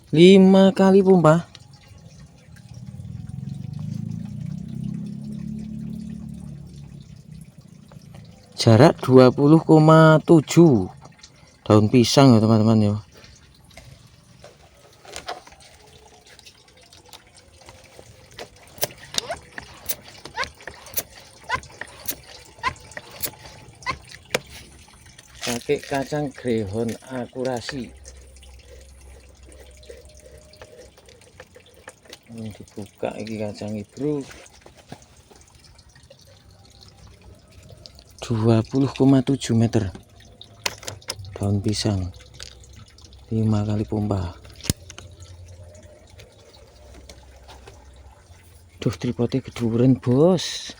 5 kali pompa. Jarak 20,7 daun pisang ya teman-teman ya. Pakai kacang greyhound akurasi. Ini dibuka ini kacangnya bro. 20,7 meter daun pisang, 5 kali pompa. Duh, tripodnya keduren bos.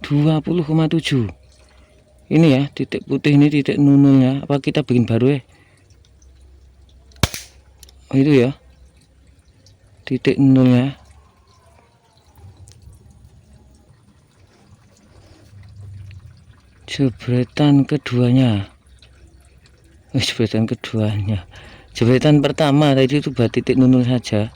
Dua 20,7 ini ya, titik putih ini titik nunulnya. Apa kita bikin baru ya? Oh, itu ya titik nulnya. Jebretan keduanya, jebretan pertama tadi itu buat titik nunul saja.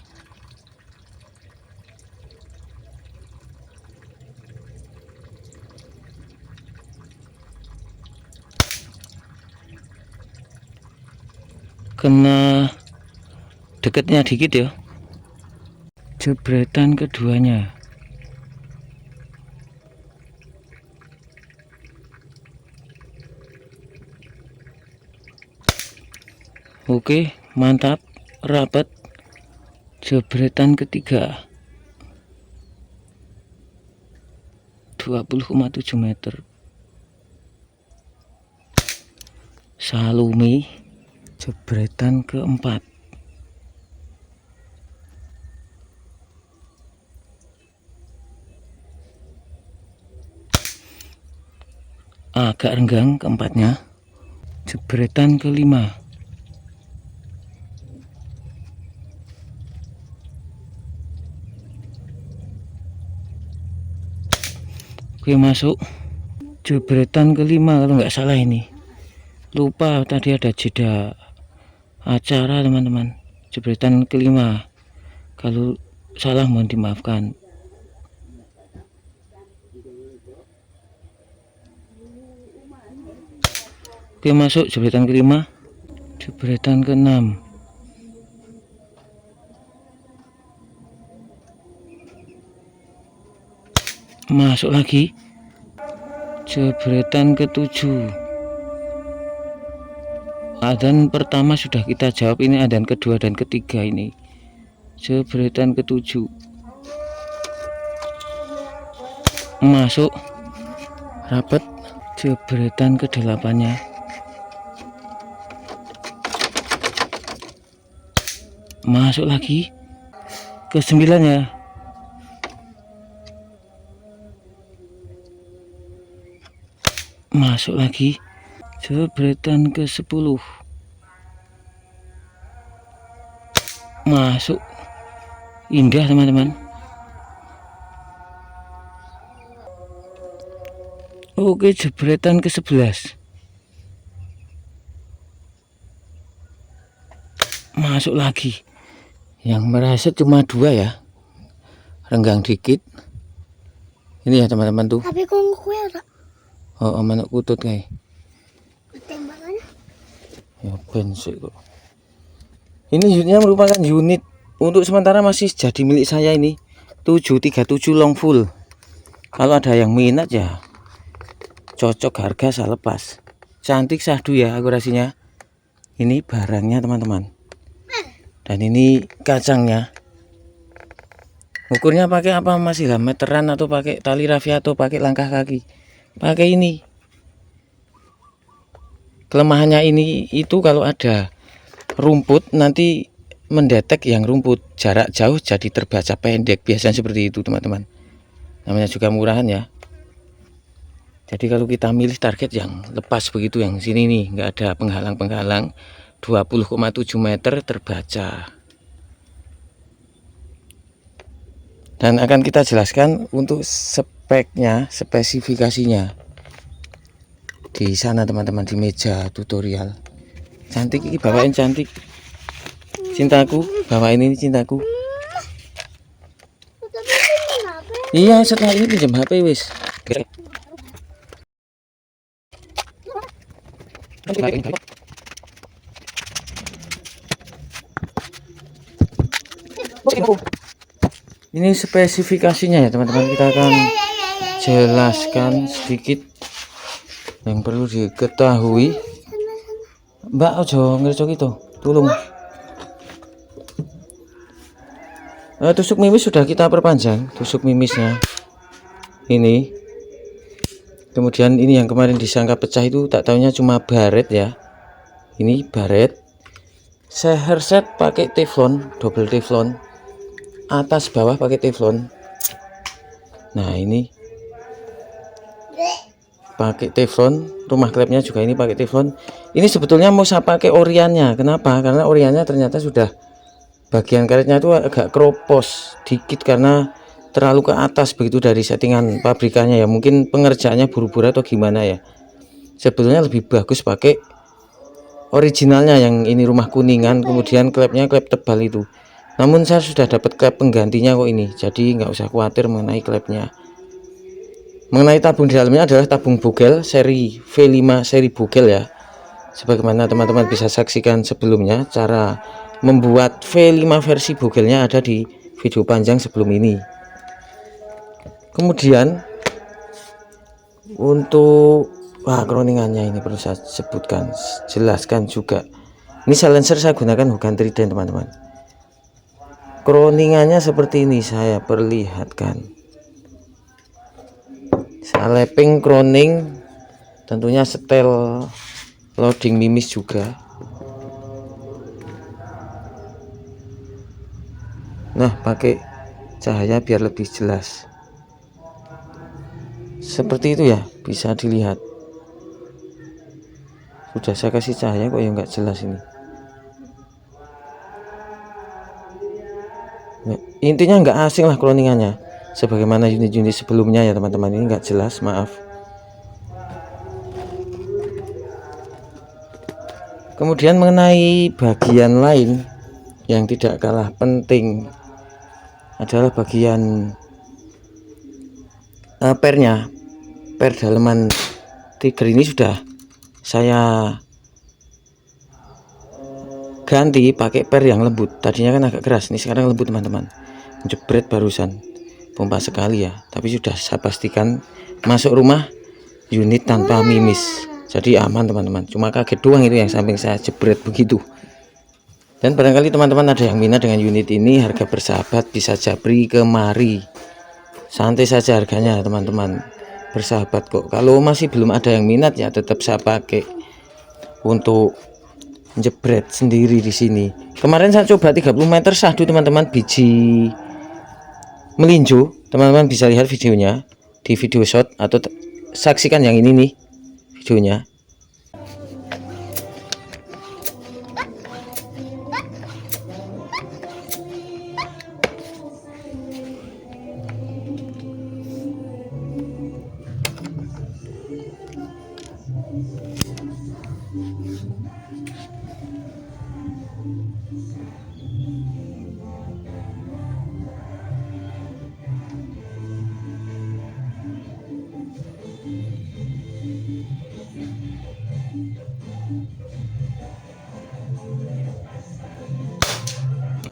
Kena deketnya dikit ya. Jebretan keduanya. Oke, mantap, rapat. Jebretan ketiga 20,7 meter. Salumi. Jebretan keempat. Agak renggang keempatnya. Jebretan kelima. Oke, masuk. Jebretan kelima kalau nggak salah ini. Lupa tadi ada jeda acara teman-teman. Jebretan kelima. Kalau salah mohon dimaafkan. Oke, masuk jebretan kelima. Jebretan keenam. Masuk lagi. Jebretan ketujuh. Adzan pertama sudah kita jawab, ini adzan kedua dan ketiga ini. Jebretan ketujuh. Masuk. Rapat. Jebretan kedelapannya. Masuk lagi. Ke-9 ya. Masuk lagi. Jebretan ke-10. Masuk. Indah teman-teman. Oke, jebretan ke-11. Masuk lagi. Yang merasa cuma 2 ya. Renggang dikit. Ini ya teman-teman tuh. Tapi kok kue ora? Oh, manuk kutut kayak. Tembakan? Ya bensik kok. Ini unitnya merupakan unit untuk sementara masih jadi milik saya ini. 737 long full. Kalau ada yang minat ya cocok, harga saya lepas. Cantik sahdu ya akurasinya. Ini barangnya teman-teman. Dan ini kacangnya. Ukurnya pakai apa masih lah, meteran atau pakai tali rafia atau pakai langkah kaki? Pakai ini. Kelemahannya ini itu kalau ada rumput nanti mendetek yang rumput, jarak jauh jadi terbaca pendek, biasanya seperti itu teman-teman. Namanya juga murahan ya. Jadi kalau kita milih target yang lepas begitu, yang sini nih nggak ada penghalang-penghalang, 20,7 meter terbaca. Dan akan kita jelaskan untuk speknya, spesifikasinya di sana teman-teman, di meja tutorial. Cantik ini, bawain cantik. Cintaku, bawain ini cintaku. Iya, setelah ini pinjam HP wis. Ini spesifikasinya ya teman-teman, kita akan jelaskan sedikit yang perlu diketahui. Mbak ojo ngercok itu, tolong. Tusuk mimis sudah kita perpanjang, tusuk mimisnya ini. Kemudian ini yang kemarin disangka pecah itu tak taunya cuma baret ya. Ini baret. Seher set pakai teflon, double teflon. Atas bawah pakai teflon. Nah ini pakai teflon, rumah klepnya juga ini pakai teflon. Ini sebetulnya mau saya pakai oriannya. Kenapa? Karena oriannya ternyata sudah bagian karetnya itu agak keropos dikit karena terlalu ke atas begitu dari settingan pabrikannya ya. Mungkin pengerjaannya buru-buru atau gimana ya. Sebetulnya lebih bagus pakai originalnya yang ini rumah kuningan, kemudian klepnya klep tebal itu. Namun saya sudah dapat klep penggantinya kok ini, jadi nggak usah khawatir mengenai klepnya. Mengenai tabung di dalamnya adalah tabung bogel seri V5 seri bogel ya. Sebagaimana teman-teman bisa saksikan sebelumnya, cara membuat V5 versi bogelnya ada di video panjang sebelum ini. Kemudian untuk kroningannya ini perlu saya sebutkan, jelaskan juga. Ini silencer saya gunakan bukan Trident teman-teman. Kroningannya seperti ini, saya perlihatkan. Saleping kroning, tentunya setel loading mimis juga. Nah, pakai cahaya biar lebih jelas. Seperti itu ya, bisa dilihat. Sudah saya kasih cahaya kok yang nggak jelas ini. Nah, intinya nggak asing lah kroningannya, sebagaimana unit-unit sebelumnya ya teman-teman. Ini nggak jelas, maaf. Kemudian mengenai bagian lain yang tidak kalah penting adalah bagian pernya. Per daleman trigger ini sudah saya ganti pakai per yang lembut. Tadinya kan agak keras, ini sekarang lembut teman-teman. Jebret barusan, pompa sekali ya, tapi sudah saya pastikan masuk rumah unit tanpa mimis, jadi aman teman-teman. Cuma kaget doang itu yang samping saya jebret begitu. Dan barangkali teman-teman ada yang minat dengan unit ini, harga bersahabat, bisa japri kemari, santai saja harganya teman-teman, bersahabat kok. Kalau masih belum ada yang minat ya tetap saya pakai untuk jebret sendiri di sini. Kemarin saya coba 30 meter syahdu teman-teman, biji melinjo. Teman-teman bisa lihat videonya di video shot atau saksikan yang ini nih videonya.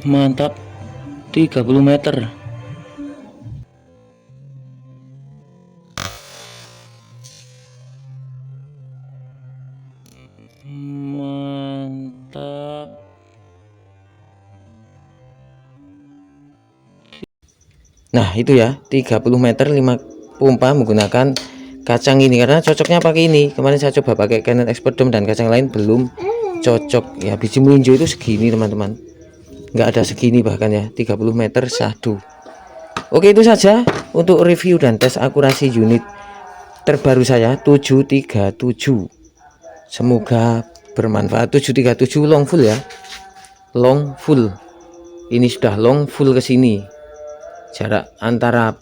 Mantap, 30 meter. Mantap. Nah itu ya, 30 meter 5 pompa menggunakan kacang ini, karena cocoknya pakai ini. Kemarin saya coba pakai Canon Expert dan kacang lain belum cocok ya. Biji melinjo itu segini teman-teman, nggak ada segini bahkan ya, 30 meter syahdu. Oke, itu saja untuk review dan tes akurasi unit terbaru saya 737. Semoga bermanfaat. 737 long full ya, long full. Ini sudah long full ke sini. Jarak antara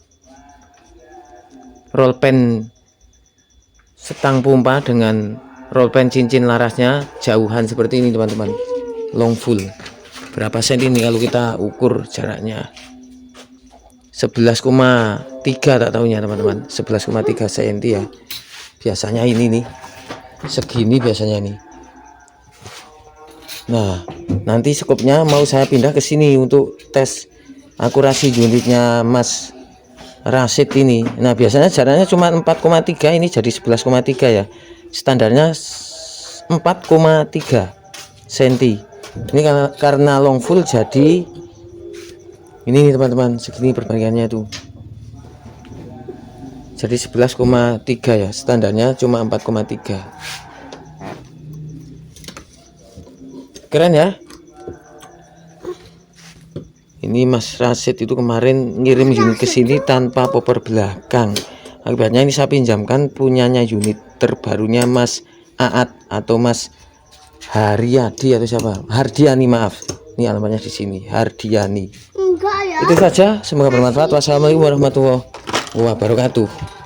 roll pen setang pompa dengan roll pen cincin larasnya jauhan seperti ini teman-teman. Long full berapa senti ini kalau kita ukur jaraknya? 11,3 tak tahunya teman-teman. 11,3 cm ya biasanya ini nih, segini biasanya nih. Nah nanti skopnya mau saya pindah ke sini untuk tes akurasi unitnya Mas Rasid ini. Nah biasanya jaraknya cuma 4,3, ini jadi 11,3 ya. Standarnya 4,3 cm. Ini karena long full jadi ini nih teman-teman, segini perbandingannya tuh. Jadi 11,3 ya, standarnya cuma 4,3. Keren ya. Ini Mas Rasid itu kemarin ngirim unit ke sini tanpa popor belakang. Akibatnya ini saya pinjamkan punyanya unit terbarunya Mas Aat atau Mas Haryadi atau siapa? Hardiani, maaf. Ini alamatnya di sini, Hardiani. Enggak ya. Itu saja, semoga bermanfaat. Wassalamualaikum warahmatullahi wabarakatuh.